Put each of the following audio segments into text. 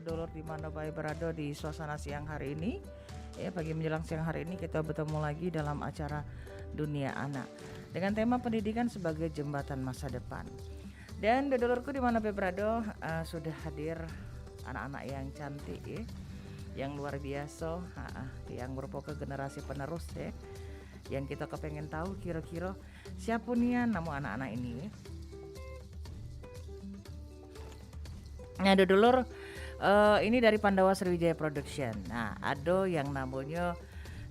dulur di mana Bapak berada di suasana siang hari ini. Ya, pagi menjelang siang hari ini kita bertemu lagi dalam acara Dunia Anak dengan tema pendidikan sebagai jembatan masa depan. Dan dulurku di mana Bapak berada sudah hadir anak-anak yang cantik ya, yang luar biasa, yang merupakan generasi penerus ya. Yang kita kepengen tahu kira-kira siapa nih nama anak-anak ini. Nah, dulur ini dari Pandawa Sriwijaya Production. Nah, ada yang namanya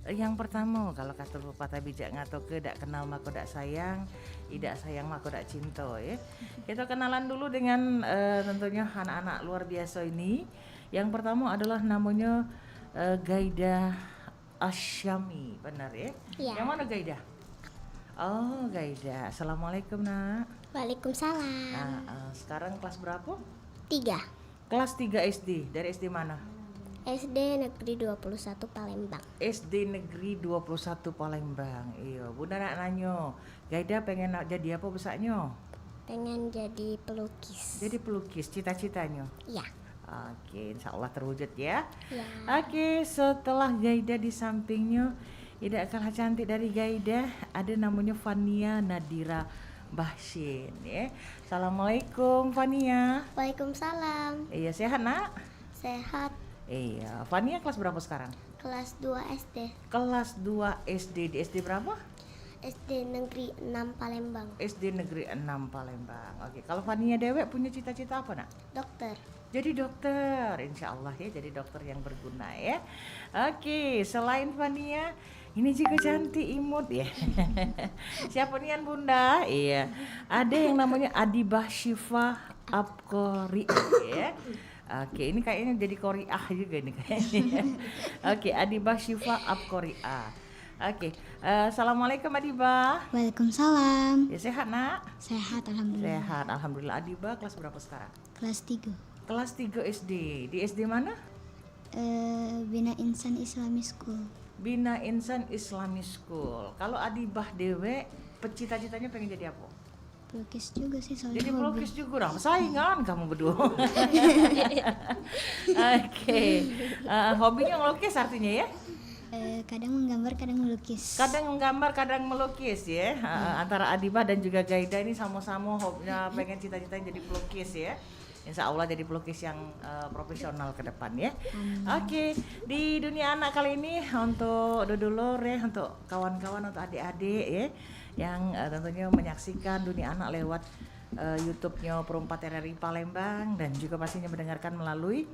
yang pertama kalau kata pepatah bijak ngatoke dak kenal maka dak sayang, tidak sayang maka dak cinta ya. Kita kenalan dulu dengan tentunya anak-anak luar biasa ini. Yang pertama adalah namanya Gaida Asyami, benar ya? Ya. Yang mana Gaida? Oh, Gaida. Assalamualaikum, Nak. Waalaikumsalam. Sekarang kelas berapa? 3. Kelas 3 SD. Dari SD mana? SD Negeri 21 Palembang. SD Negeri 21 Palembang. Iya, Bunda nak nanya, Gaida pengen jadi apa besarnya? Pengen jadi pelukis. Jadi pelukis, cita-citanya? Ya. Oke, insya Allah terwujud ya. Ya. Oke, setelah Gaida di sampingnya, tidak kalah cantik dari Gaida, ada namanya Fania Nadira Bahsin ya. Assalamualaikum Fania. Waalaikumsalam. Iya, sehat nak? Sehat. Iya, Fania kelas berapa sekarang? Kelas 2 SD. Kelas 2 SD. Di SD berapa? SD Negeri 6 Palembang. SD Negeri 6 Palembang. Oke, kalau Fania dewek punya cita-cita apa nak? Dokter. Jadi dokter, insya Allah ya, jadi dokter yang berguna ya. Oke, selain Fania, ini juga cantik imut ya. Siapa nian Bunda? Iya, ada yang namanya Adibah Syifa Abkori ya. Oke, ini kayaknya jadi Korea juga nih kayaknya. Oke, Adibah Syifa Abkoriah. Oke, assalamualaikum Adibah. Waalaikumsalam. Ya sehat nak? Sehat alhamdulillah. Sehat, alhamdulillah. Adibah kelas berapa sekarang? Kelas 3. Kelas 3 SD. Di SD mana? Bina Insan Islamic School. Bina Insan Islamic School. Kalau Adibah dewe, cita-citanya pengen jadi apa? Pelukis juga sih soalnya. Jadi hobi. pelukis juga dong. Saingan kamu berdua. Oke. Hobinya ngelukis artinya ya? Kadang menggambar, kadang melukis. Kadang menggambar, kadang melukis ya. Antara Adibah dan juga Gaida ini sama-sama hobinya pengen cita-citanya jadi pelukis ya. Insya Allah jadi pelukis yang profesional ke depan ya. Oke, di dunia anak kali ini untuk dulur ya, untuk kawan-kawan, untuk adik-adik ya, yang tentunya menyaksikan dunia anak lewat YouTube-nya Perumpat RRI Palembang dan juga pastinya mendengarkan melalui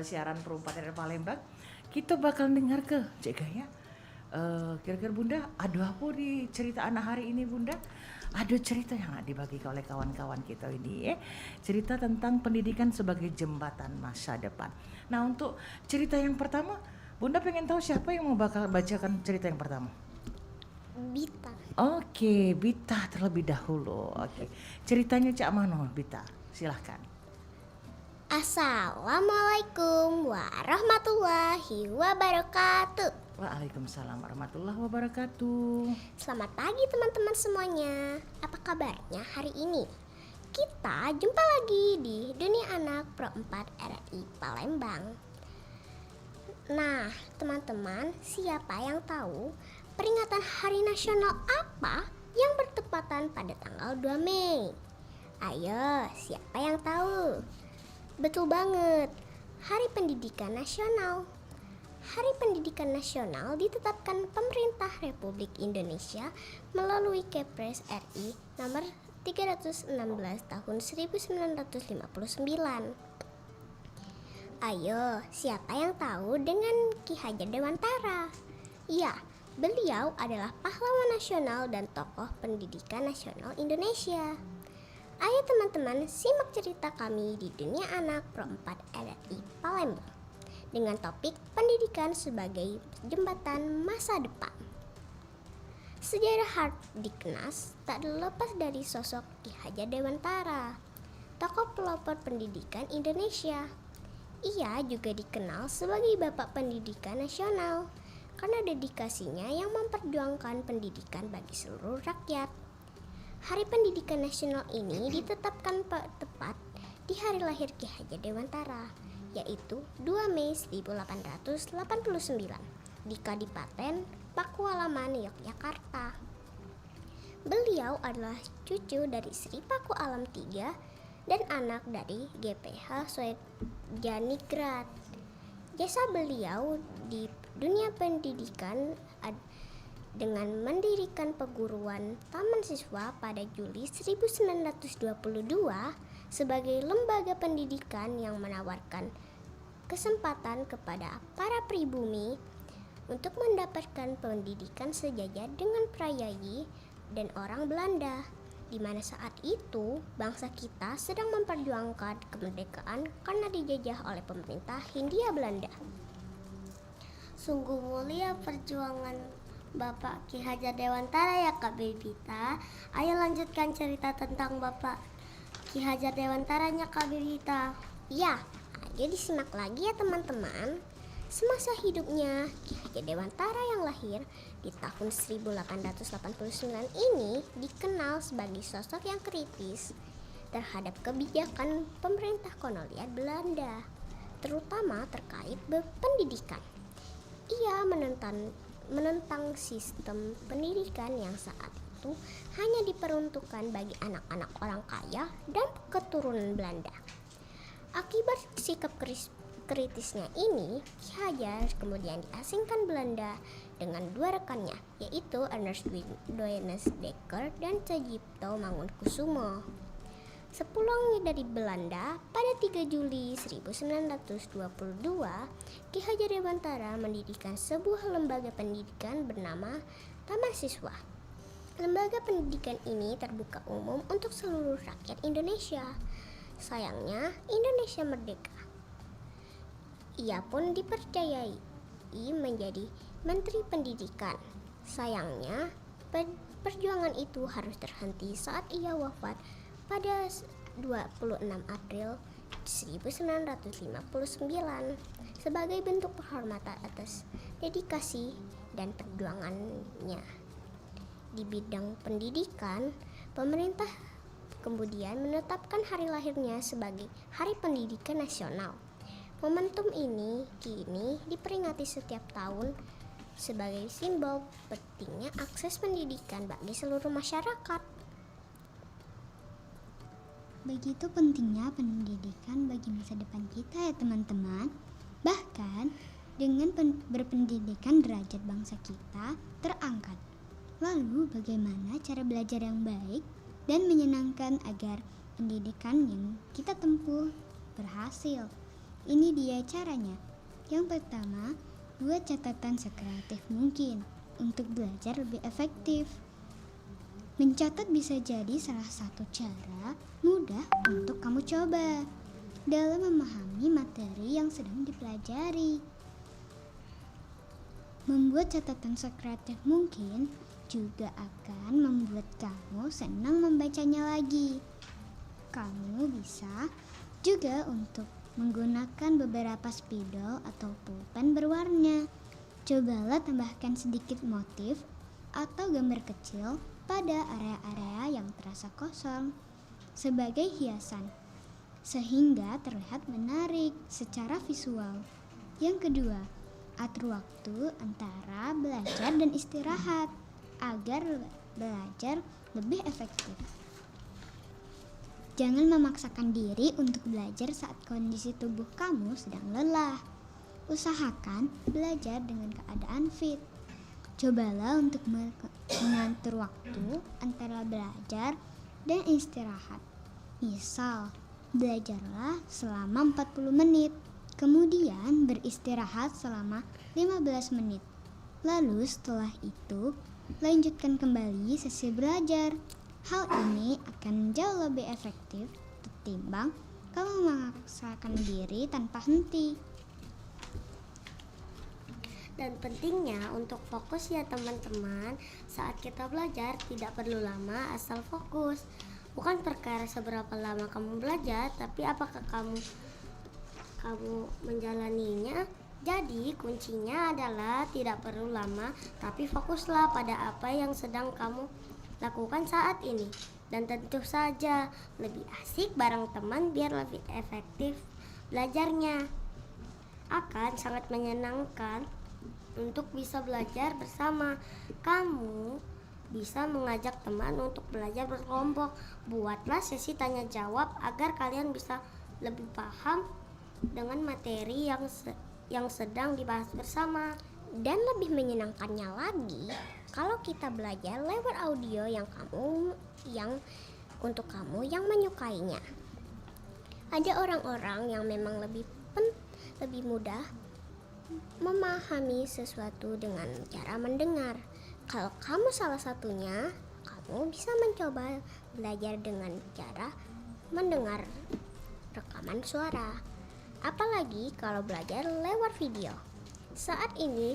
siaran Perumpat RRI Palembang. Kita bakal dengar ke Cek Gaya. Kira-kira Bunda, ada apa di cerita anak hari ini Bunda? Ada cerita yang dibagi oleh kawan-kawan kita ini ya. Cerita tentang pendidikan sebagai jembatan masa depan. Nah, untuk cerita yang pertama, Bunda pengen tahu siapa yang mau bakal bacakan cerita yang pertama? Bita. Oke, Bita terlebih dahulu. Oke. Ceritanya Cak Mano, Bita. Silahkan. Assalamualaikum warahmatullahi wabarakatuh. Waalaikumsalam warahmatullahi wabarakatuh. Selamat pagi teman-teman semuanya. Apa kabarnya hari ini? Kita jumpa lagi di Dunia Anak Pro 4 RRI Palembang. Nah, teman-teman, siapa yang tahu peringatan Hari Nasional apa yang bertepatan pada tanggal 2 Mei? Ayo, siapa yang tahu? Betul banget, Hari Pendidikan Nasional. Hari Pendidikan Nasional ditetapkan pemerintah Republik Indonesia melalui Kepres RI nomor 316 tahun 1959. Ayo, siapa yang tahu dengan Ki Hajar Dewantara? Ya, beliau adalah pahlawan nasional dan tokoh pendidikan nasional Indonesia. Ayo teman-teman, simak cerita kami di Dunia Anak Pro 4 RRI Palembang dengan topik pendidikan sebagai jembatan masa depan. Sejarah Hardiknas tak lepas dari sosok Ki Hajar Dewantara, tokoh pelopor pendidikan Indonesia. Ia juga dikenal sebagai Bapak Pendidikan Nasional karena dedikasinya yang memperjuangkan pendidikan bagi seluruh rakyat. Hari Pendidikan Nasional ini ditetapkan tepat di hari lahir Ki Hajar Dewantara, yaitu 2 Mei 1889 di Kadipaten Pakualaman, Yogyakarta. Beliau adalah cucu dari Sri Paku Alam III dan anak dari GPH Swedanigrat. Jasa beliau di dunia pendidikan dengan mendirikan perguruan Taman Siswa pada Juli 1922 sebagai lembaga pendidikan yang menawarkan kesempatan kepada para pribumi untuk mendapatkan pendidikan sejajar dengan prayai dan orang Belanda, di mana saat itu bangsa kita sedang memperjuangkan kemerdekaan karena dijajah oleh pemerintah Hindia Belanda. Sungguh mulia perjuangan Bapak Ki Hajar Dewantara ya Kak Bebita. Ayo lanjutkan cerita tentang Bapak Ki Hajar Dewantaranya Kak Bebita. Ya, ayo disimak lagi ya teman-teman. Semasa hidupnya, Ki Hajar Dewantara yang lahir di tahun 1889 ini dikenal sebagai sosok yang kritis terhadap kebijakan pemerintah kolonial Belanda, terutama terkait pendidikan. Ia menentang sistem pendidikan yang saat itu hanya diperuntukkan bagi anak-anak orang kaya dan keturunan Belanda. Akibat sikap kritisnya ini, Ki Hajar kemudian diasingkan Belanda dengan dua rekannya, yaitu Ernest Duenes Dekker dan Cajipto Mangunkusumo. Sepulangnya dari Belanda pada 3 Juli 1922, Ki Hajar Dewantara mendirikan sebuah lembaga pendidikan bernama Taman Siswa. Lembaga pendidikan ini terbuka umum untuk seluruh rakyat Indonesia. Sayangnya, Indonesia merdeka. Ia pun dipercayai menjadi Menteri Pendidikan. Sayangnya, perjuangan itu harus terhenti saat ia wafat pada 26 April 1959 sebagai bentuk penghormatan atas dedikasi dan perjuangannya. Di bidang pendidikan, pemerintah kemudian menetapkan hari lahirnya sebagai Hari Pendidikan Nasional. Momentum ini kini diperingati setiap tahun sebagai simbol pentingnya akses pendidikan bagi seluruh masyarakat. Begitu pentingnya pendidikan bagi masa depan kita ya teman-teman. Bahkan dengan berpendidikan derajat bangsa kita terangkat. Lalu bagaimana cara belajar yang baik dan menyenangkan agar pendidikan yang kita tempuh berhasil? Ini dia caranya. Yang pertama, buat catatan sekreatif mungkin untuk belajar lebih efektif. Mencatat bisa jadi salah satu cara mudah untuk kamu coba dalam memahami materi yang sedang dipelajari. Membuat catatan sekreatif mungkin juga akan membuat kamu senang membacanya lagi. Kamu bisa juga untuk menggunakan beberapa spidol atau pulpen berwarna. Cobalah tambahkan sedikit motif atau gambar kecil pada area-area yang terasa kosong sebagai hiasan, sehingga terlihat menarik secara visual. Yang kedua, atur waktu antara belajar dan istirahat agar belajar lebih efektif. Jangan memaksakan diri untuk belajar saat kondisi tubuh kamu sedang lelah. Usahakan belajar dengan keadaan fit. Cobalah untuk mengatur waktu antara belajar dan istirahat. Misal, belajarlah selama 40 menit, kemudian beristirahat selama 15 menit. Lalu setelah itu, lanjutkan kembali sesi belajar. Hal ini akan jauh lebih efektif ketimbang kamu memaksakan diri tanpa henti. Dan pentingnya untuk fokus ya teman-teman. Saat kita belajar tidak perlu lama, asal fokus. Bukan perkara seberapa lama kamu belajar, tapi apakah kamu menjalaninya. Jadi kuncinya adalah tidak perlu lama, tapi fokuslah pada apa yang sedang kamu lakukan saat ini. Dan tentu saja lebih asik bareng teman biar lebih efektif belajarnya. akan sangat menyenangkan untuk bisa belajar bersama. Kamu bisa mengajak teman untuk belajar berkelompok. Buatlah sesi tanya jawab agar kalian bisa lebih paham dengan materi yang sedang dibahas bersama. Dan lebih menyenangkannya lagi kalau kita belajar lewat audio yang untuk kamu yang menyukainya. Ada orang-orang yang memang lebih mudah memahami sesuatu dengan cara mendengar. Kalau kamu salah satunya, kamu bisa mencoba belajar dengan cara mendengar rekaman suara. Apalagi kalau belajar lewat video. Saat ini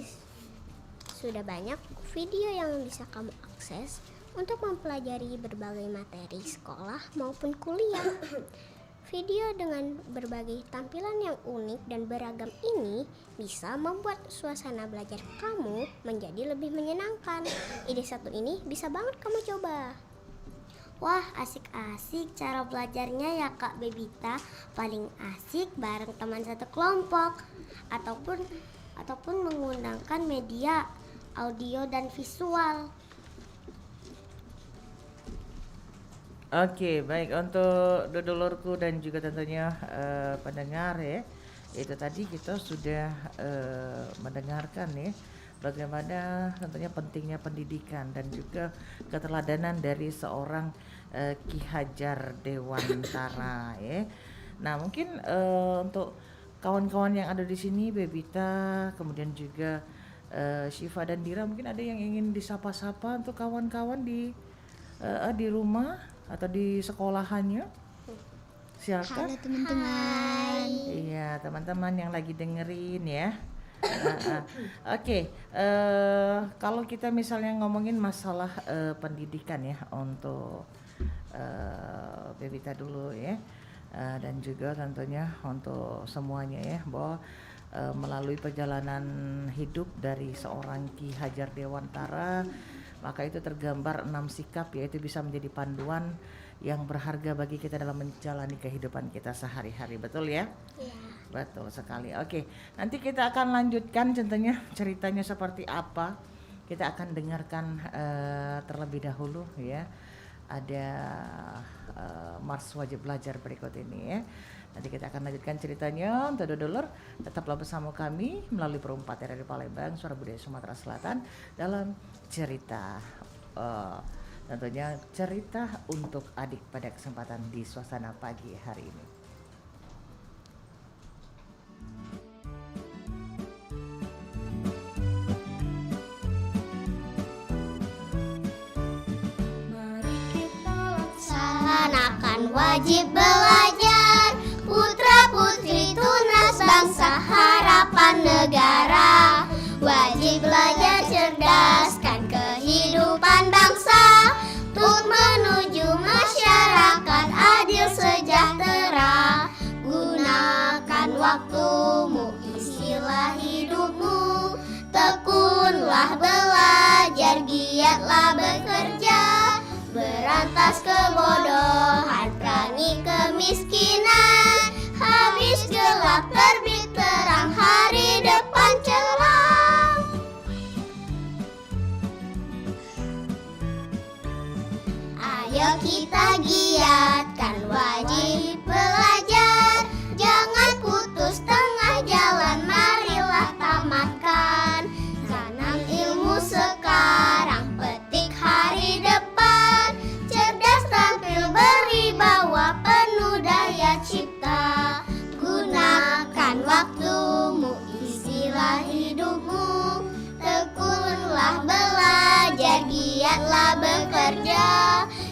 sudah banyak video yang bisa kamu akses untuk mempelajari berbagai materi sekolah maupun kuliah. Video dengan berbagai tampilan yang unik dan beragam ini bisa membuat suasana belajar kamu menjadi lebih menyenangkan. Ide satu ini bisa banget kamu coba. Wah, asik-asik cara belajarnya ya Kak Bebita. Paling asik bareng teman satu kelompok ataupun menggunakan media audio dan visual. Oke, baik untuk dulurku dan juga tentunya pendengar ya. Itu tadi kita sudah mendengarkan ya bagaimana tentunya pentingnya pendidikan dan juga keteladanan dari seorang Ki Hajar Dewantara ya. Nah, mungkin untuk kawan-kawan yang ada di sini, Bebita, kemudian juga Syifa dan Dira, mungkin ada yang ingin disapa-sapa untuk kawan-kawan di rumah atau di sekolahannya. Silakan. Halo teman-teman. Iya, teman-teman yang lagi dengerin ya. Oke, kalau kita misalnya ngomongin masalah pendidikan ya untuk Bebita dulu ya. Dan juga tentunya untuk semuanya ya, bahwa melalui perjalanan hidup dari seorang Ki Hajar Dewantara, maka itu tergambar 6 sikap, yaitu bisa menjadi panduan yang berharga bagi kita dalam menjalani kehidupan kita sehari-hari. Betul ya? Iya. Betul sekali. Oke, nanti kita akan lanjutkan tentunya ceritanya seperti apa. Kita akan dengarkan terlebih dahulu ya. Ada Mars Wajib Belajar berikut ini ya. Nanti kita akan lanjutkan ceritanya. Untuk dulur, tetaplah bersama kami melalui Perumpat dari Palembang, Suara Budaya Sumatera Selatan dalam cerita tentunya cerita untuk adik pada kesempatan di suasana pagi hari ini. Laksanakan wajib belajar, putra putri tunas bangsa harapan negara. Wajib belajar cerdaskan kehidupan bangsa, untuk menuju masyarakat adil sejahtera. Gunakan waktumu, isilah hidupmu, tekunlah belajar, giatlah bekerja. Berantas kebodohan, perangi kemiskinan, habis gelap terbit terang, hari depan cerah. Ayo kita giatkan wajib belajar, jangan putus tengah jalan, marilah tamatkan. Tanam ilmu sekarang, petik hari depan, cerdas tampil beribawa penuh daya cipta. Gunakan waktumu, isilah hidupmu, tekunlah belajar, giatlah bekerja.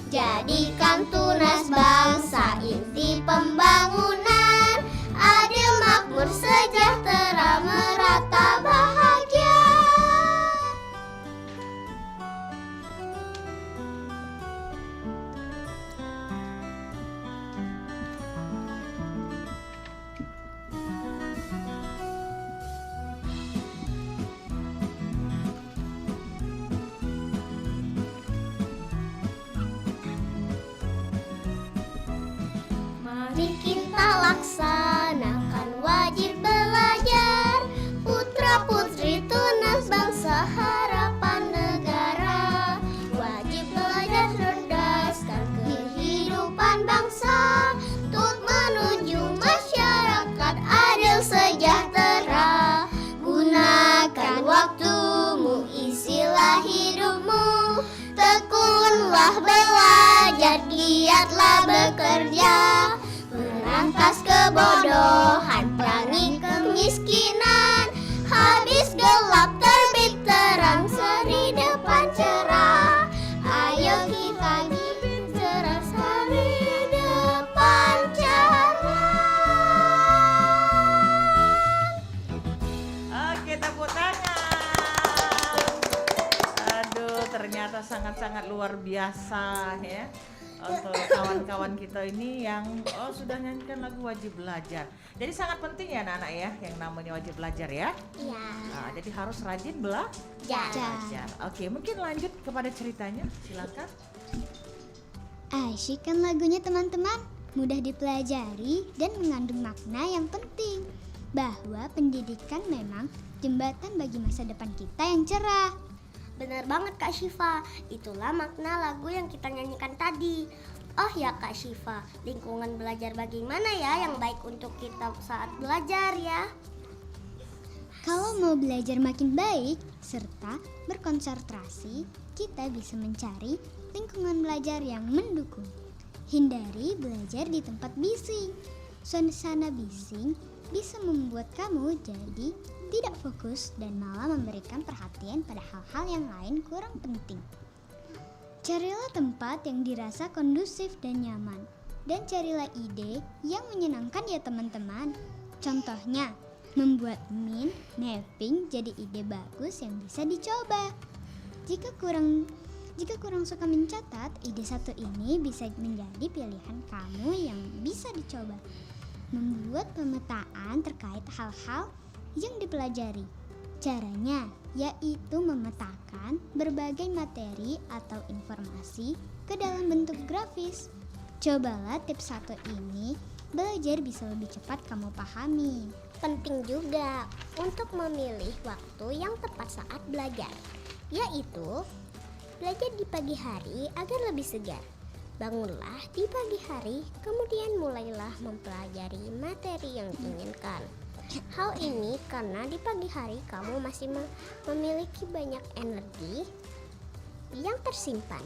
Jadikan tunas bangsa inti pembangunan, adil makmur sejahtera merata bahagia. Mari kita Setelah belajar giatlah bekerja, berantas kebodohan, perangi kemiskinan. Habis gelap terbit terang, seri depan cerah. Ayo kita cerah, seri depan cerah. Oke, tepuk tangan. Aduh, ternyata sangat-sangat luar biasa ya. Untuk kawan-kawan kita ini yang sudah nyanyikan lagu Wajib Belajar. Jadi sangat penting ya anak-anak ya, yang namanya wajib belajar ya. Iya. Nah, jadi harus rajin belajar. Oke, mungkin lanjut kepada ceritanya, silakan. Asyik kan lagunya teman-teman, mudah dipelajari dan mengandung makna yang penting. Bahwa pendidikan memang jembatan bagi masa depan kita yang cerah. Benar banget Kak Syifa, itulah makna lagu yang kita nyanyikan tadi. Oh ya Kak Syifa, lingkungan belajar bagaimana ya yang baik untuk kita saat belajar ya? Kalau mau belajar makin baik serta berkonsentrasi, kita bisa mencari lingkungan belajar yang mendukung. Hindari belajar di tempat bising. Suasana bising bisa membuat kamu jadi tidak fokus dan malah memberikan perhatian pada hal-hal yang lain kurang penting. Carilah tempat yang dirasa kondusif dan nyaman, dan carilah ide yang menyenangkan ya teman-teman. Contohnya, membuat mind mapping jadi ide bagus yang bisa dicoba. Jika kurang suka mencatat, ide satu ini bisa menjadi pilihan kamu yang bisa dicoba. Membuat pemetaan terkait hal-hal yang dipelajari. Caranya yaitu memetakan berbagai materi atau informasi ke dalam bentuk grafis. Cobalah tips satu ini, belajar bisa lebih cepat kamu pahami. Penting juga untuk memilih waktu yang tepat saat belajar, yaitu belajar di pagi hari agar lebih segar. Bangunlah di pagi hari, kemudian mulailah mempelajari materi yang diinginkan. Hal ini karena di pagi hari kamu masih memiliki banyak energi yang tersimpan.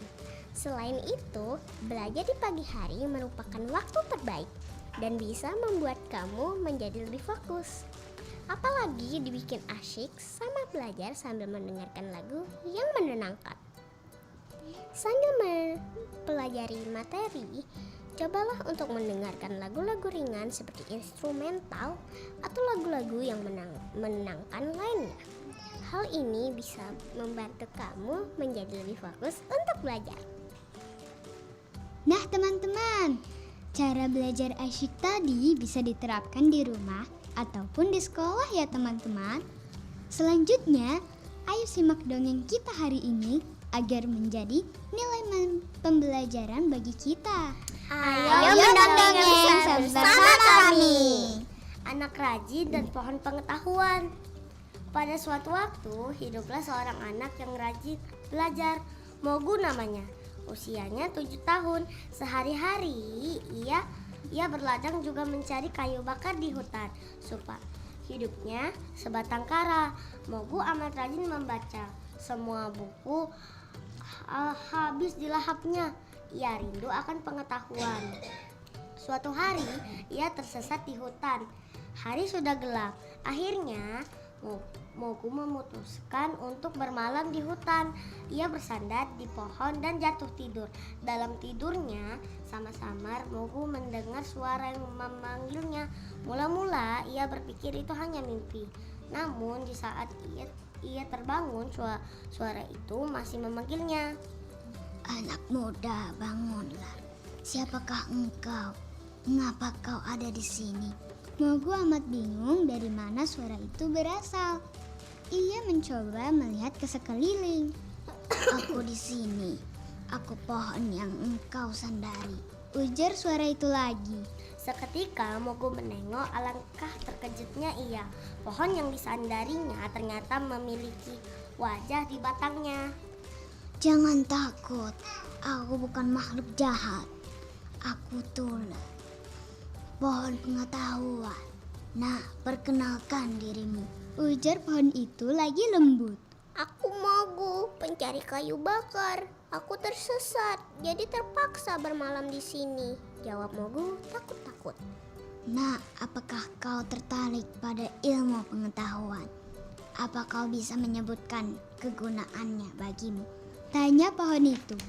Selain itu, belajar di pagi hari merupakan waktu terbaik dan bisa membuat kamu menjadi lebih fokus. Apalagi dibikin asyik sama belajar sambil mendengarkan lagu yang menenangkan. Sambil mempelajari materi, cobalah untuk mendengarkan lagu-lagu ringan seperti instrumental atau lagu-lagu yang menenangkan lainnya. Hal ini bisa membantu kamu menjadi lebih fokus untuk belajar. Nah teman-teman, cara belajar asyik tadi bisa diterapkan di rumah ataupun di sekolah ya teman-teman. Selanjutnya, ayo simak dongeng kita hari ini agar menjadi nilai pembelajaran bagi kita. Ayo mendongeng bersama kami. Anak rajin dan pohon pengetahuan. Pada suatu waktu, hiduplah seorang anak yang rajin belajar. Mogu namanya. Usianya 7 tahun. Sehari-hari ia berladang juga mencari kayu bakar di hutan. Supaya hidupnya sebatang kara. Mogu amat rajin membaca. Semua buku habis dilahapnya. Ia rindu akan pengetahuan. Suatu hari, ia tersesat di hutan. Hari sudah gelap. Akhirnya, Mogu memutuskan untuk bermalam di hutan. Ia bersandar di pohon dan jatuh tidur. Dalam tidurnya, sama-sama Mogu mendengar suara yang memanggilnya. Mula-mula, ia berpikir itu hanya mimpi. Namun, di saat ia terbangun, suara itu masih memanggilnya. Anak muda, bangunlah. Siapakah engkau? Mengapa kau ada di sini? Mogu amat bingung dari mana suara itu berasal. Ia mencoba melihat ke sekeliling. Aku di sini. Aku pohon yang engkau sandari. Ujar suara itu lagi. Seketika Mogu menengok, alangkah terkejutnya ia. Pohon yang disandarinya ternyata memiliki wajah di batangnya. Jangan takut, aku bukan makhluk jahat. Aku tulah pohon pengetahuan. Nah, perkenalkan dirimu. Ujar pohon itu lagi lembut. Aku Mogu, pencari kayu bakar. Aku tersesat, jadi terpaksa bermalam di sini. Jawab Mogu takut-takut. Nah, apakah kau tertarik pada ilmu pengetahuan? Apa kau bisa menyebutkan kegunaannya bagimu? Tanya pohon itu.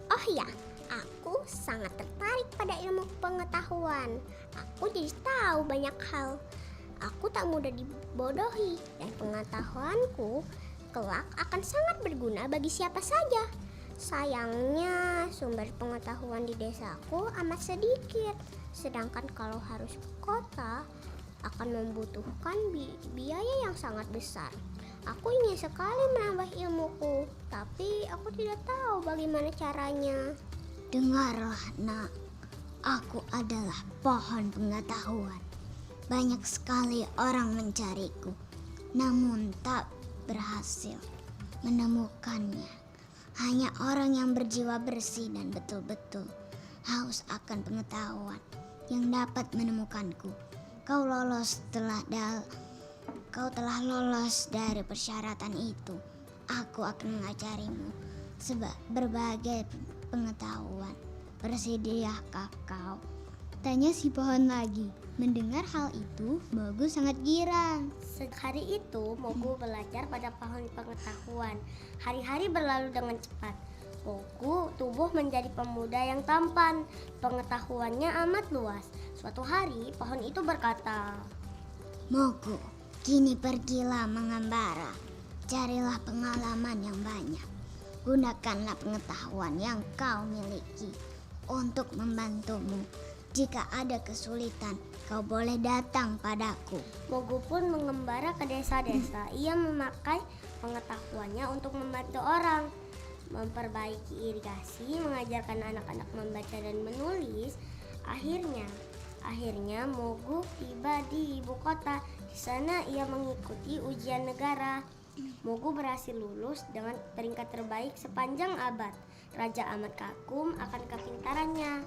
Oh ya, aku sangat tertarik pada ilmu pengetahuan. Aku jadi tahu banyak hal. Aku tak mudah dibodohi dan pengetahuanku kelak akan sangat berguna bagi siapa saja. Sayangnya sumber pengetahuan di desaku amat sedikit. Sedangkan kalau harus ke kota akan membutuhkan biaya yang sangat besar. Aku ingin sekali menambah ilmuku, tapi aku tidak tahu bagaimana caranya. Dengarlah nak, aku adalah pohon pengetahuan. Banyak sekali orang mencariku, namun tak berhasil menemukannya. Hanya orang yang berjiwa bersih dan betul-betul haus akan pengetahuan yang dapat menemukanku. Kau telah lolos dari persyaratan itu. Aku akan mengajarimu berbagai pengetahuan. Bersediakah kau? Tanya si pohon lagi. Mendengar hal itu, Mogu sangat girang. Hari itu Mogu belajar pada pohon pengetahuan. Hari-hari berlalu dengan cepat. Mogu tumbuh menjadi pemuda yang tampan. Pengetahuannya amat luas. Suatu hari pohon itu berkata, Mogu, kini pergilah mengembara. Carilah pengalaman yang banyak. Gunakanlah pengetahuan yang kau miliki untuk membantumu. Jika ada kesulitan, kau boleh datang padaku. Mogu pun mengembara ke desa-desa. Ia memakai pengetahuannya untuk membantu orang, memperbaiki irigasi, mengajarkan anak-anak membaca dan menulis. Akhirnya Mogu tiba di ibu kota. Di sana ia mengikuti ujian negara. Mogu berhasil lulus dengan peringkat terbaik sepanjang abad. Raja amat kagum akan kepintarannya.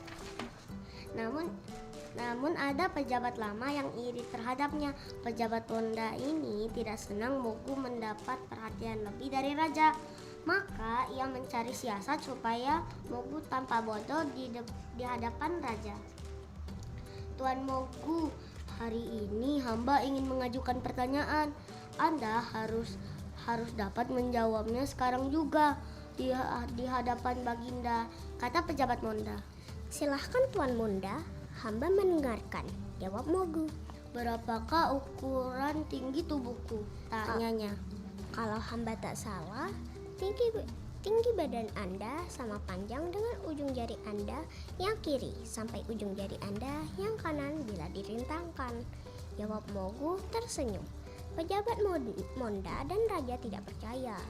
Namun ada pejabat lama yang iri terhadapnya. Pejabat Monda ini tidak senang Mogu mendapat perhatian lebih dari raja. Maka ia mencari siasat supaya Mogu tampak bodoh di hadapan raja. Tuan Mogu, hari ini hamba ingin mengajukan pertanyaan. Anda harus dapat menjawabnya sekarang juga di hadapan Baginda, kata pejabat Monda. Silahkan Tuan Monda, hamba mendengarkan, jawab Mogu. Berapakah ukuran tinggi tubuhku? Tanyanya. Kalau hamba tak salah, tinggi badan Anda sama panjang dengan ujung jari Anda yang kiri sampai ujung jari Anda yang kanan bila dirintangkan, jawab Mogu tersenyum. Pejabat Monda dan raja tidak percaya.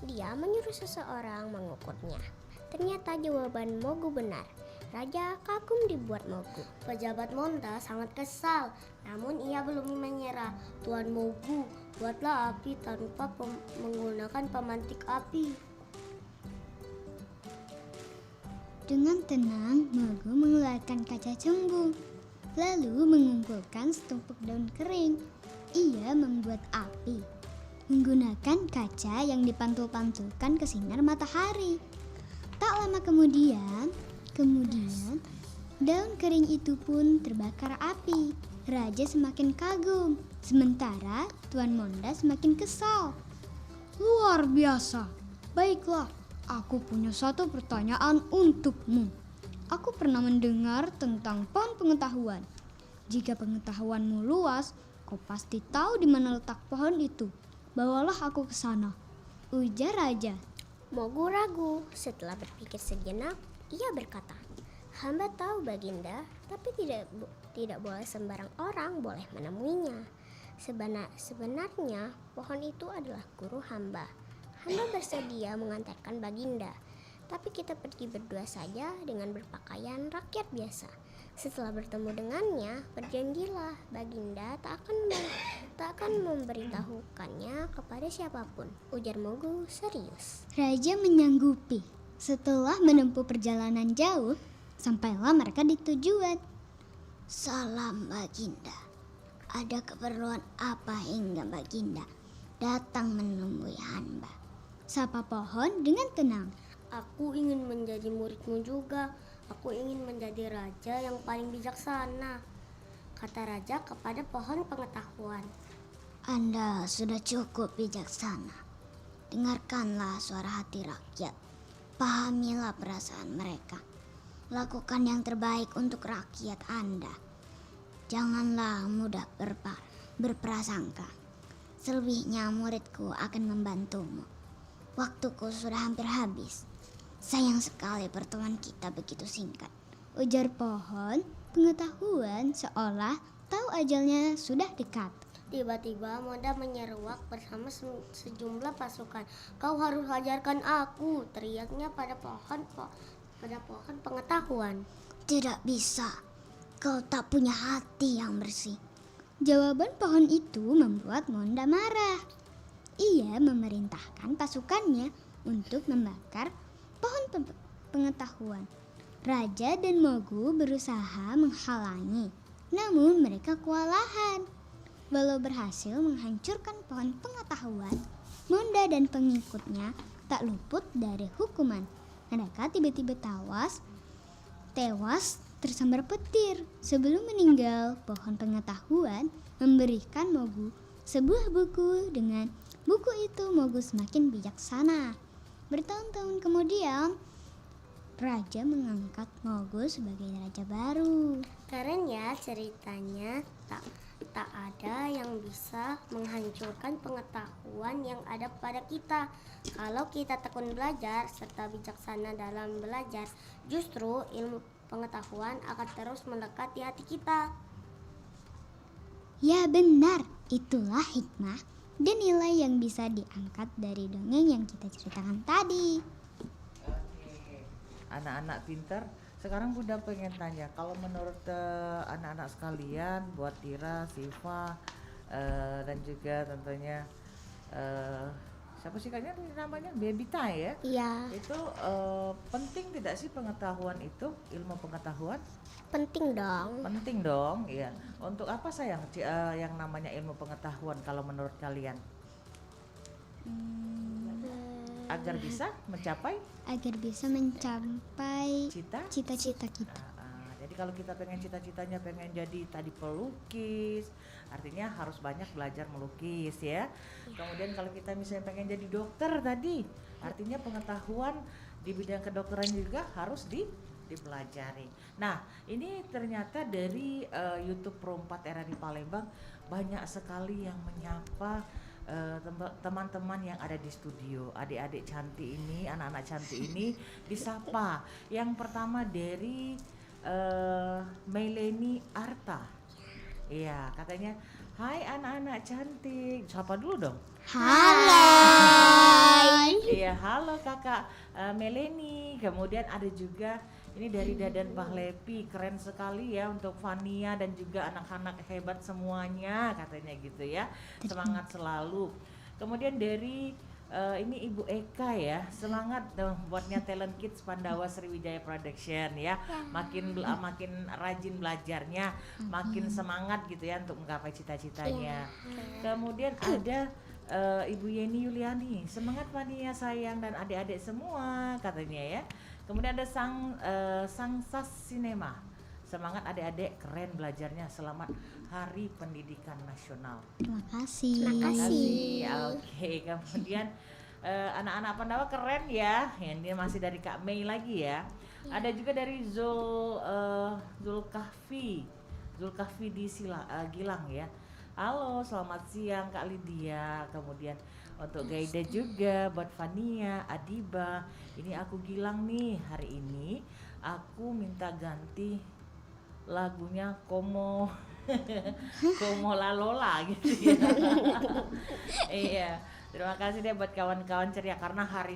Dia menyuruh seseorang mengukurnya. Ternyata jawaban Mogu benar. Raja kagum dibuat Mogu. Pejabat Monda sangat kesal, namun ia belum menyerah. Tuan Mogu, buatlah api tanpa menggunakan pemantik api. Dengan tenang, Mogu mengeluarkan kaca cembung, lalu mengumpulkan setumpuk daun kering. Ia membuat api menggunakan kaca yang dipantul-pantulkan ke sinar matahari. Tak lama kemudian daun kering itu pun terbakar api. Raja semakin kagum, sementara Tuan Monda semakin kesal. Luar biasa. Baiklah, aku punya satu pertanyaan untukmu. Aku pernah mendengar tentang pohon pengetahuan. Jika pengetahuanmu luas, kau pasti tahu di mana letak pohon itu. Bawalah aku ke sana, ujar raja. Mogu ragu. Setelah berpikir sejenak, ia berkata, hamba tahu Baginda, tapi tidak boleh sembarang orang boleh menemuinya. Sebenarnya pohon itu adalah guru hamba. Hamba bersedia mengantarkan Baginda, tapi kita pergi berdua saja dengan berpakaian rakyat biasa. Setelah bertemu dengannya, berjanjilah Baginda tak akan memberitahukannya kepada siapapun, ujar Mogu serius. Raja menyanggupi. Setelah menempuh perjalanan jauh, sampailah mereka di tujuan. Salam Baginda. Ada keperluan apa hingga Baginda datang menemui hamba? Sapa pohon dengan tenang. Aku ingin menjadi muridmu juga. Aku ingin menjadi raja yang paling bijaksana, kata raja kepada pohon pengetahuan. Anda sudah cukup bijaksana. Dengarkanlah suara hati rakyat. Pahamilah perasaan mereka. Lakukan yang terbaik untuk rakyat Anda. Janganlah mudah berprasangka. Selebihnya muridku akan membantumu. Waktuku sudah hampir habis. Sayang sekali pertemuan kita begitu singkat. Ujar pohon pengetahuan seolah tahu ajalnya sudah dekat. Tiba-tiba Monda menyeruak bersama sejumlah pasukan. Kau harus ajarkan aku, teriaknya pada pohon pengetahuan. Tidak bisa. Kau tak punya hati yang bersih. Jawaban pohon itu membuat Monda marah. Ia memerintahkan pasukannya untuk membakar pohon pengetahuan. Raja dan Mogu berusaha menghalangi, namun mereka kewalahan. Walau berhasil menghancurkan pohon pengetahuan, Monda dan pengikutnya tak luput dari hukuman. Mereka tiba-tiba tewas tersambar petir. Sebelum meninggal, pohon pengetahuan memberikan Mogu sebuah buku. Dengan buku itu Mogu semakin bijaksana. Bertahun-tahun kemudian, raja mengangkat Mogu sebagai raja baru. Keren ya ceritanya. Tak ada yang bisa menghancurkan pengetahuan yang ada pada kita. Kalau kita tekun belajar serta bijaksana dalam belajar, justru ilmu pengetahuan akan terus melekat di hati kita. Ya benar, itulah hikmah dan nilai yang bisa diangkat dari dongeng yang kita ceritakan tadi. Oke. Anak-anak pintar, sekarang Bunda pengen tanya, kalau menurut anak-anak sekalian, buat Tira, Siva, dan juga tentunya siapa sih kayaknya namanya Bebita ya? Iya, Itu penting tidak sih pengetahuan itu, ilmu pengetahuan? penting dong. Penting dong, iya. Untuk apa sayang yang namanya ilmu pengetahuan kalau menurut kalian? Agar bisa mencapai Agar bisa mencapai cita-cita kita. Jadi kalau kita pengen cita-citanya pengen jadi tadi pelukis, artinya harus banyak belajar melukis ya. Kemudian kalau kita misalnya pengen jadi dokter tadi, artinya pengetahuan di bidang kedokteran juga harus dipelajari. Nah, ini ternyata dari YouTube Pro 4 RRI Palembang banyak sekali yang menyapa teman-teman yang ada di studio, adik-adik cantik ini, anak-anak cantik ini disapa. Yang pertama dari Meleni Arta. Iya, katanya, "Hai anak-anak cantik." Sapa dulu dong. Halo. Iya, halo Kakak Meleni. Kemudian ada juga ini dari Dadan Bahlepi, keren sekali ya untuk Fania dan juga anak-anak hebat semuanya katanya gitu ya. Semangat selalu. Kemudian dari ini Ibu Eka ya, semangat dong buatnya Talent Kids Pandawa Sriwijaya Production ya. Makin rajin belajarnya, makin semangat gitu ya untuk menggapai cita-citanya. Kemudian ada Ibu Yeni Yuliani, semangat Fania sayang dan adik-adik semua katanya ya. Kemudian ada Sangsas Cinema, semangat adik-adik, keren belajarnya, selamat Hari Pendidikan Nasional. Terima kasih. Terima kasih. Oke, kemudian anak-anak Pandawa keren ya. Ini masih dari Kak Mei lagi ya. Ada juga dari Zulkaffi di Gilang ya. Halo, selamat siang Kak Lydia. Kemudian untuk Gaida juga, buat Fania, Adiba. Ini aku Gilang nih, hari ini aku minta ganti lagunya Como Lalola gitu ya. Iya, terima kasih deh buat kawan-kawan ceria karena hari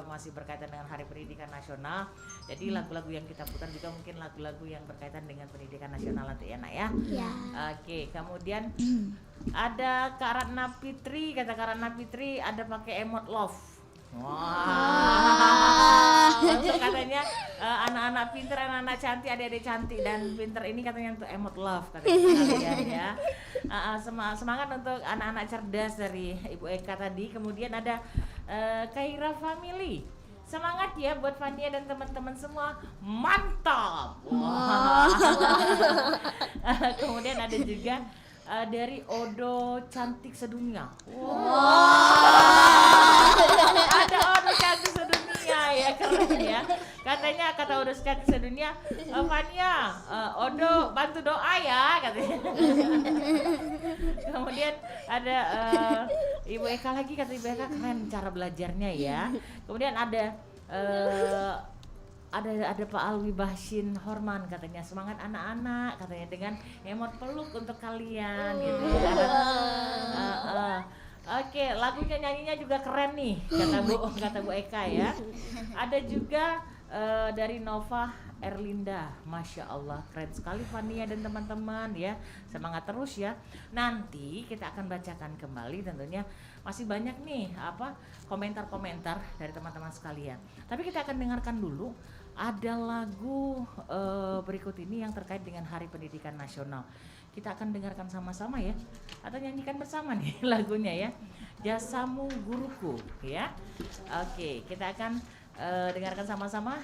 masih berkaitan dengan Hari Pendidikan Nasional. Jadi lagu-lagu yang kita putar juga mungkin lagu-lagu yang berkaitan dengan pendidikan nasional nanti ya Nak ya. Ya. Oke, kemudian ada Kak Ratna Fitri, kata Kak Ratna Fitri ada pakai emot love. Wah. Untuk katanya anak-anak pinter, anak-anak cantik, adik-adik cantik dan pinter ini katanya untuk emot love katanya kalian ya. Semangat untuk anak-anak cerdas dari Ibu Eka tadi. Kemudian ada Kaira Family. Semangat ya buat Fania dan teman-teman semua. Mantap. Wah. Kemudian ada juga dari Odo Cantik Sedunia. Ada Odo Cantik Sedunia ya, keren ya. Katanya kata Odo Cantik Sedunia, Fania, Odo bantu doa ya katanya. Kemudian ada Ibu Eka lagi, kata Ibu Eka keren cara belajarnya ya. Kemudian ada Pak Alwi Bahsin Horman, katanya semangat anak-anak, katanya dengan emot peluk untuk kalian gitu ya. Oke, lagunya nyanyinya juga keren nih kata Bu Eka ya. Ada juga dari Nova Erlinda, Masya Allah keren sekali Fania dan teman-teman ya, semangat terus ya. Nanti kita akan bacakan kembali tentunya, masih banyak nih komentar-komentar dari teman-teman sekalian. Tapi kita akan dengarkan dulu ada lagu berikut ini yang terkait dengan Hari Pendidikan Nasional. Kita akan dengarkan sama-sama ya, atau nyanyikan bersama nih lagunya ya, Jasamu Guruku ya. Oke, kita akan dengarkan sama-sama,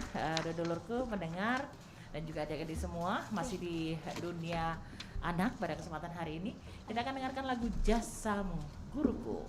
dulurku pendengar dan juga adik-adik semua masih di dunia anak pada kesempatan hari ini. Kita akan dengarkan lagu Jasamu Guruku.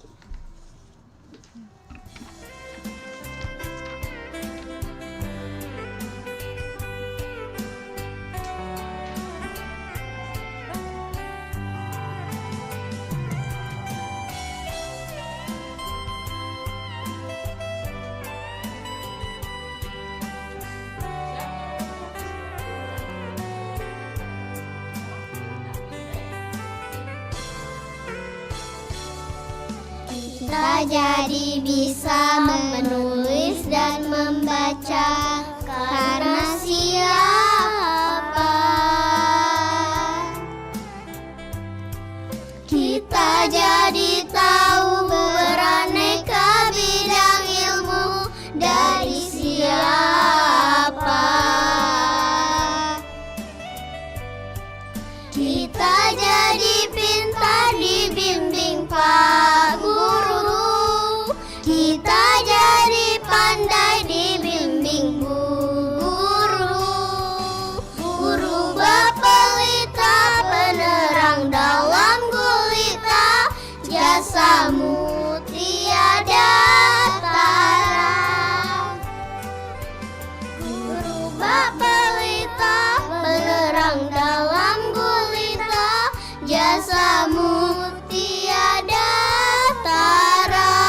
Kita jadi bisa menulis dan membaca karena siapa? Kita jadi tahu beraneka bidang ilmu dari siapa? Kita jadi pintar dibimbing Pak Guru. Kita jadi pandai dibimbing Bu Guru. Guru bapelita penerang dalam gulita, jasamu tiada tara. Guru bapelita penerang dalam gulita, jasamu tiada tara.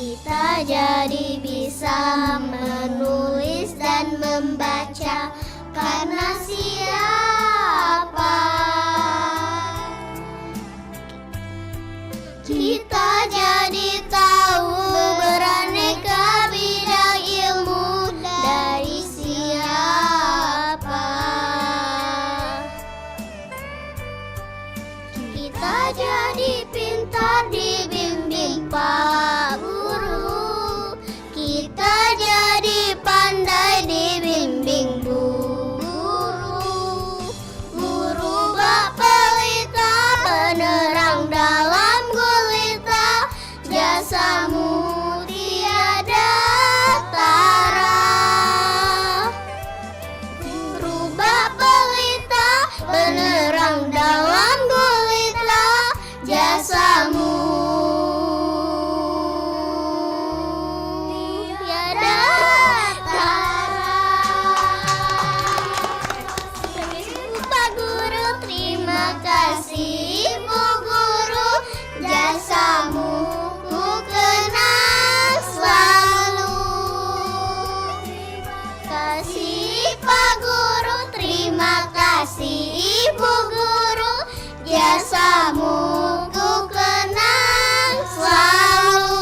Kita jadi bisa menulis dan membaca karena siapa? Kita jadi tahu beraneka bidang ilmu dari siapa? Kita jadi pintar dibimbing Pak Guru. Kita jadi pandai dibimbing Bu Guru. Guru bapelita penerang dalam gulita, jasamu tiada tara. Guru bapelita penerang dalam gulita, jasamu tiada tara. Pak Guru, terima kasih Bu Guru, jasamu ku kenang selalu. Kasih Pak Guru, terima kasih Bu Guru, jasamu ku kenang selalu.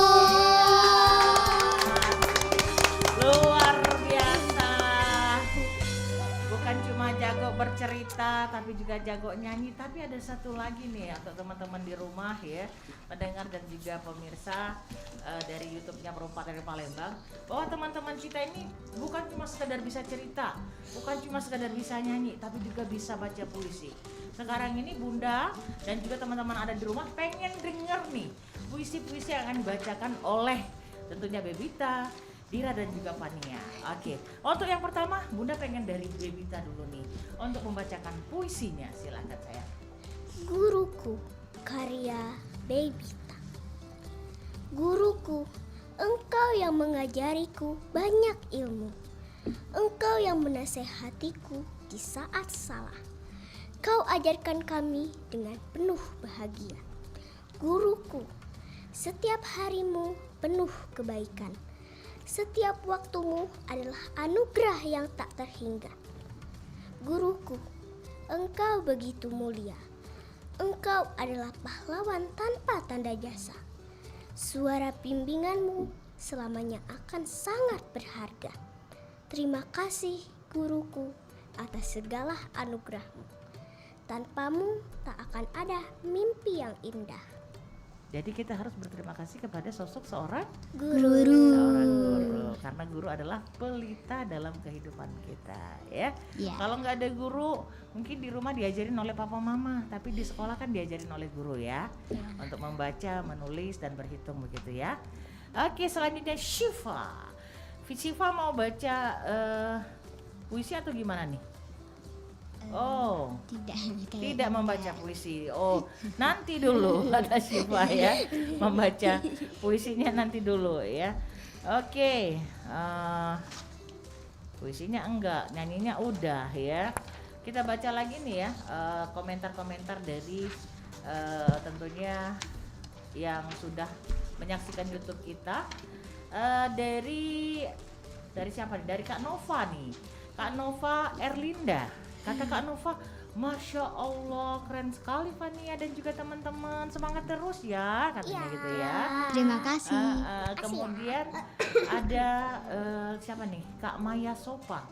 tapi juga jago nyanyi. Tapi ada satu lagi nih untuk teman-teman di rumah ya, pendengar dan juga pemirsa dari YouTube-nya Perempat dari Palembang, bahwa teman-teman kita ini bukan cuma sekedar bisa cerita, bukan cuma sekedar bisa nyanyi, tapi juga bisa baca puisi. Sekarang ini Bunda dan juga teman-teman ada di rumah pengen denger nih puisi-puisi yang akan dibacakan oleh tentunya Bebita, Dira dan juga Fania. Oke, untuk yang pertama Bunda pengen dari Bebita dulu nih untuk membacakan puisinya. Silakan saya. Guruku, karya Bebita. Guruku, engkau yang mengajariku banyak ilmu. Engkau yang menasehatiku di saat salah. Kau ajarkan kami dengan penuh bahagia. Guruku, setiap harimu penuh kebaikan. Setiap waktumu adalah anugerah yang tak terhingga. Guruku, engkau begitu mulia. Engkau adalah pahlawan tanpa tanda jasa. Suara bimbinganmu selamanya akan sangat berharga. Terima kasih guruku atas segala anugerahmu. Tanpamu tak akan ada mimpi yang indah. Jadi kita harus berterima kasih kepada sosok seorang Guru. seorang guru, karena guru adalah pelita dalam kehidupan kita ya. Ya. Kalau nggak ada guru, mungkin di rumah diajarin oleh papa mama, tapi di sekolah kan diajarin oleh guru ya, untuk membaca, menulis dan berhitung begitu ya. Oke, selanjutnya Syifa. Syifa mau baca puisi atau gimana nih? Oh, tidak membaca puisi. Oh, nanti dulu kata Syifa ya, membaca puisinya nanti dulu ya. Oke, puisinya enggak, nyanyinya udah ya. Kita baca lagi nih ya komentar-komentar dari tentunya yang sudah menyaksikan YouTube kita. Dari siapa nih? Dari Kak Nova nih. Kak Nova Erlinda. Kata Kak Nova, Masya Allah keren sekali Fania dan juga teman-teman, semangat terus ya katanya gitu ya. Terima kasih. Kemudian ada siapa nih? Kak Maya Sopa.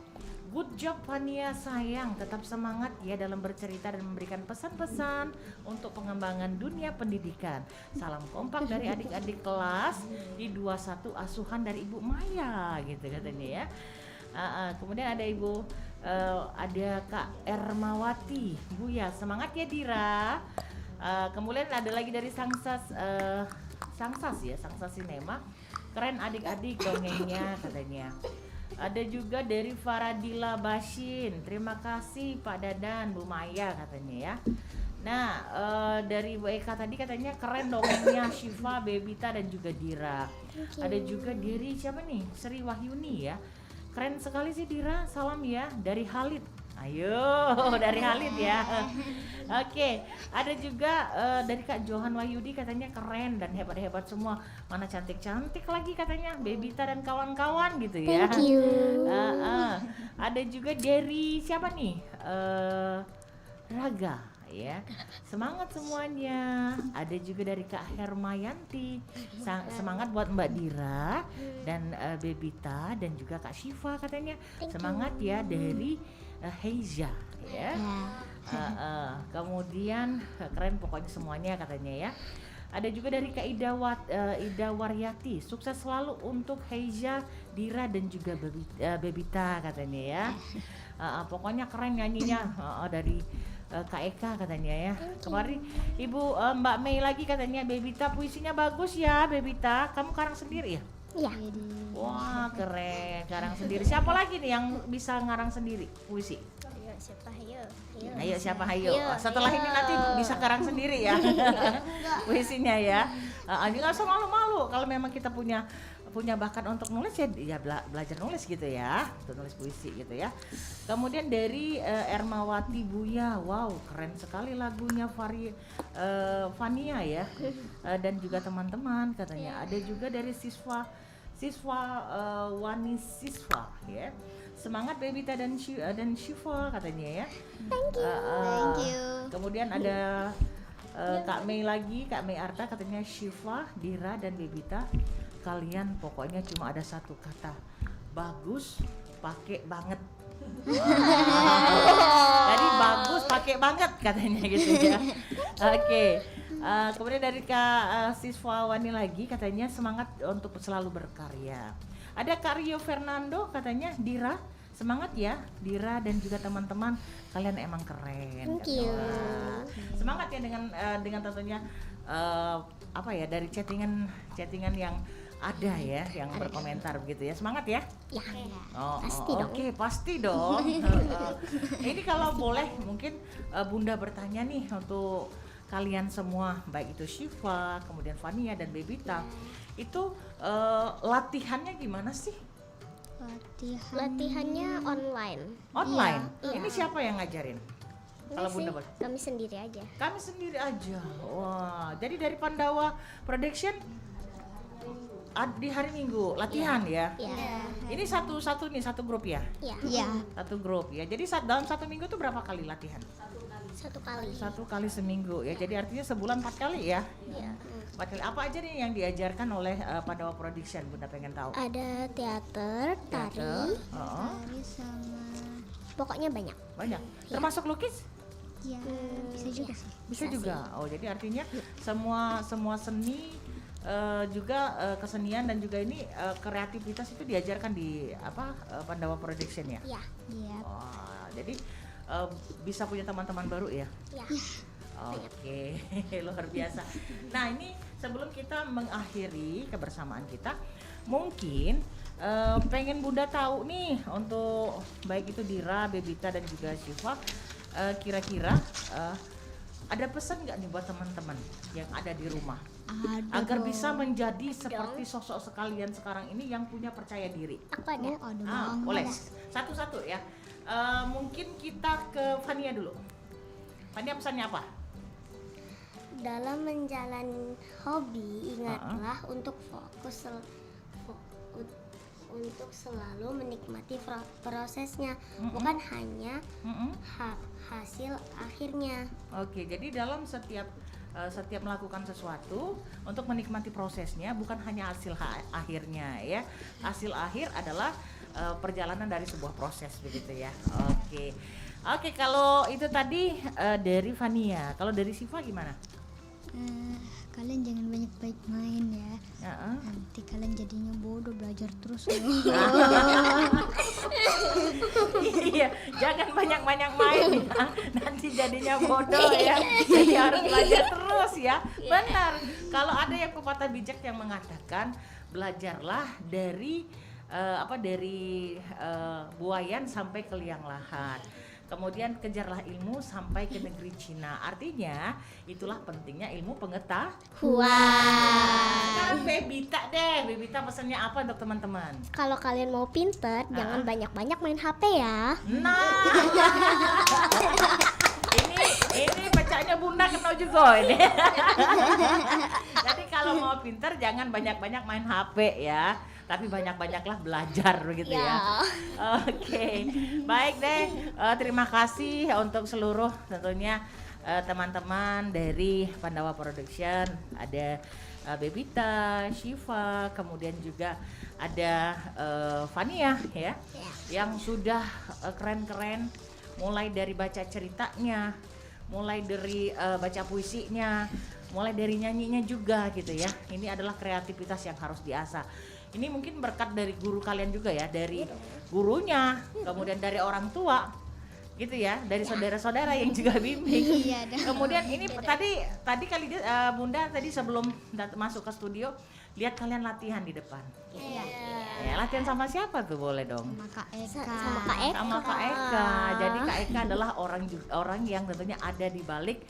Good job Fania sayang, tetap semangat ya dalam bercerita dan memberikan pesan-pesan untuk pengembangan dunia pendidikan. Salam kompak dari adik-adik kelas di 21 asuhan dari Ibu Maya gitu katanya ya. Kemudian ada ada Kak Ermawati, Buya semangat ya Dira. Kemudian ada lagi dari Sangsas Sinema, keren adik-adik dongengnya katanya. Ada juga dari Faradila Bashin, terima kasih Pak Dadan, Bu Maya katanya ya. Nah dari Bu Eka tadi katanya keren dongengnya Syifa, Bebita dan juga Dira. Ada juga dari siapa nih? Sri Wahyuni ya. Keren sekali sih Dira, salam ya dari Halid. Ayo dari Halid ya. Oke, ada juga dari Kak Johan Wahyudi katanya keren dan hebat-hebat semua. Mana cantik-cantik lagi katanya Bebita dan kawan-kawan gitu ya. Thank you. Ada juga dari siapa nih? Raga ya. Semangat semuanya. Ada juga dari Kak Hermayanti. Semangat buat Mbak Dira dan Bebita dan juga Kak Syifa katanya. Semangat ya dari Heiza ya. Kemudian keren pokoknya semuanya katanya ya. Ada juga dari Kak Ida Waryati, sukses selalu untuk Heiza, Dira dan juga Bebita katanya ya. Pokoknya keren nyanyinya dari Kak Eka katanya ya. Kemarin Ibu Mbak Mei lagi katanya Bebita puisinya bagus ya Bebita. Kamu karang sendiri ya? Iya. Wah keren, karang sendiri. Siapa lagi nih yang bisa ngarang sendiri puisi? Ayo siapa ayo. Setelah ini nanti bisa karang sendiri ya puisinya ya. Nggak usah malu-malu kalau memang kita punya bakat untuk nulis ya belajar nulis gitu ya, untuk nulis puisi gitu ya. Kemudian dari Ermawati Buya, wow keren sekali lagunya Fania ya, dan juga teman-teman katanya. Ada juga dari siswa Wani Siswa ya. Semangat Bebita dan Syifa katanya ya. Thank you. Kemudian ada Kak Mei lagi, Kak Mei Arta katanya Syifa, Dira dan Bebita, kalian pokoknya cuma ada satu kata, bagus, pakai banget. Jadi bagus, pakai banget katanya gitu ya. Oke. Kemudian dari Kak siswa Wani lagi katanya semangat untuk selalu berkarya. Ada Kak Rio Fernando katanya, Dira semangat ya Dira dan juga teman-teman, kalian emang keren. Thank you. Semangat ya dengan tentunya apa ya, dari chattingan yang ada ya yang berkomentar begitu ya. Semangat ya. Ya. Oh, Pasti dong. Oke, pasti dong. Ini kalau boleh mungkin Bunda bertanya nih untuk kalian semua, baik itu Syifa, kemudian Fania dan Bebita, itu latihannya gimana sih? Latihannya online. Online. Iya. Ini siapa yang ngajarin? Kalau Enggak Bunda sih, boleh. kami sendiri aja. Kami sendiri aja. Wah, jadi dari Pandawa Production di hari Minggu latihan ya. Iya. Ini satu grup ya. Iya. Iya. Satu grup ya. Jadi dalam satu minggu tuh berapa kali latihan? 1 kali. 1 kali seminggu ya. Jadi artinya sebulan 4 kali ya. Iya. 4 kali. Apa aja nih yang diajarkan oleh Pandawa Production? Bunda pengen tahu. Ada teater, tari, Teater, oh, Tari sama pokoknya banyak. banyak. Termasuk lukis? ya bisa juga sih. Bisa juga. Oh, jadi artinya semua seni juga kesenian dan juga ini kreativitas itu diajarkan di Pandawa Production ya. Iya. Iya. Wah, jadi bisa punya teman-teman baru ya. Iya. Oke, luar biasa. Nah, ini sebelum kita mengakhiri kebersamaan kita, mungkin pengen Bunda tahu nih untuk baik itu Dira, Bebita dan juga Syifa, kira-kira ada pesan nggak nih buat teman-teman yang ada di rumah agar bisa menjadi seperti sosok sekalian sekarang ini yang punya percaya diri? Aku ada. Oh, ada banget. Boleh satu-satu ya. Mungkin kita ke Fania dulu. Fania, pesannya apa? Dalam menjalani hobi, ingatlah untuk fokus untuk selalu menikmati prosesnya, bukan hanya hasil akhirnya. Oke, jadi dalam setiap melakukan sesuatu untuk menikmati prosesnya, bukan hanya hasil akhirnya ya. Hasil akhir adalah perjalanan dari sebuah proses begitu ya. Oke, kalau itu tadi dari Fania. Kalau dari Syifa gimana? Kalian jangan banyak main ya. Ya, Nanti kalian jadinya bodoh, belajar terus. Iya, jangan banyak main ya. Nanti jadinya bodoh ya. Jadi harus belajar terus ya. Benar. Kalau ada yang pepatah bijak yang mengatakan belajarlah dari buayan sampai ke liang lahat. Kemudian kejarlah ilmu sampai ke negeri Cina. Artinya itulah pentingnya ilmu pengetahuan. Sekarang Bebita deh. Bebita pesannya apa untuk teman-teman? Kalau kalian mau pinter, jangan banyak-banyak main HP ya. Nah, ini bacanya Bunda kena juga ini. Jadi kalau mau pinter jangan banyak-banyak main HP ya, tapi banyak-banyaklah belajar begitu ya. Oke, baik deh. Terima kasih untuk seluruh tentunya teman-teman dari Pandawa Production. Ada Bebita, Syifa, kemudian juga ada Fania ya, yang sudah keren-keren, mulai dari baca ceritanya, mulai dari baca puisinya, mulai dari nyanyinya juga gitu ya. Ini adalah kreativitas yang harus diasah. Ini mungkin berkat dari guru kalian juga ya, dari gurunya, kemudian dari orang tua gitu ya, dari saudara-saudara yang juga bimbing. Kemudian ini tadi kali Bunda tadi sebelum masuk ke studio lihat kalian latihan di depan. Ya, latihan sama siapa tuh, boleh dong? Sama Kak Eka. Sama Kak Eka. Sama Kak Eka. Jadi Kak Eka adalah orang yang tentunya ada di balik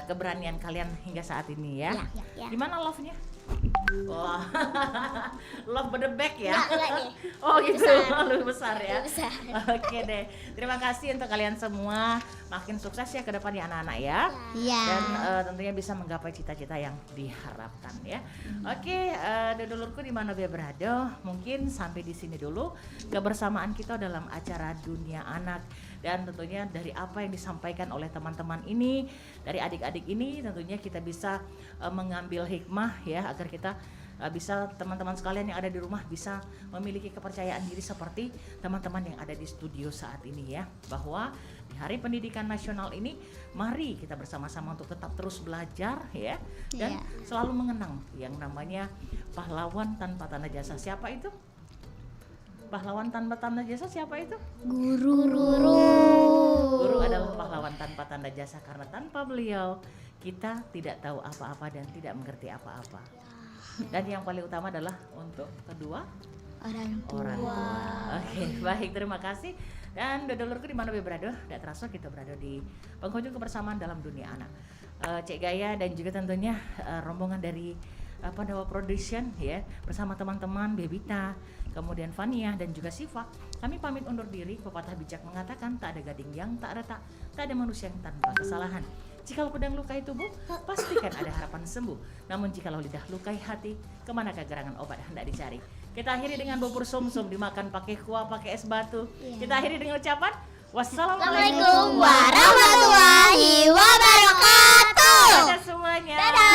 keberanian kalian hingga saat ini ya. Gimana love-nya? Wah, love berdebek ya? Enggak nih. Oh gitu, lebih besar ya? Besar. Oke deh, terima kasih untuk kalian semua. Makin sukses ya ke depan ya anak-anak ya. Iya. Dan tentunya bisa menggapai cita-cita yang diharapkan ya. Oke, dulurku di mana dia berada, mungkin sampai di sini dulu kebersamaan kita dalam acara Dunia Anak. Dan tentunya dari apa yang disampaikan oleh teman-teman ini, dari adik-adik ini, tentunya kita bisa mengambil hikmah ya, agar kita bisa teman-teman sekalian yang ada di rumah bisa memiliki kepercayaan diri seperti teman-teman yang ada di studio saat ini ya, bahwa di Hari Pendidikan Nasional ini mari kita bersama-sama untuk tetap terus belajar ya, dan selalu mengenang yang namanya pahlawan tanpa tanda jasa. Siapa itu? Pahlawan tanpa tanda jasa siapa itu? Guru adalah pahlawan tanpa tanda jasa, karena tanpa beliau kita tidak tahu apa-apa dan tidak mengerti apa-apa. Dan yang paling utama adalah untuk kedua orang tua. Oke, baik, terima kasih. Dan dodolorku di mana berada? Tidak terasa kita berada di penghujung kebersamaan dalam dunia anak. Cek Gaya dan juga tentunya rombongan dari Pandawa Production ya, bersama teman-teman Bebita, kemudian Fania dan juga Siva. Kami pamit undur diri. Pepatah bijak mengatakan tak ada gading yang tak retak, tak ada manusia yang tanpa kesalahan. Jikalau pedang lukai tubuh, pastikan ada harapan sembuh. Namun jikalau lidah lukai hati, kemanakah gerangan obat hendak dicari? Kita akhiri dengan bubur sumsum dimakan pakai kuah, pakai es batu. Kita akhiri dengan ucapan wassalamualaikum warahmatullahi wabarakatuh. Dadah semuanya. Dadah.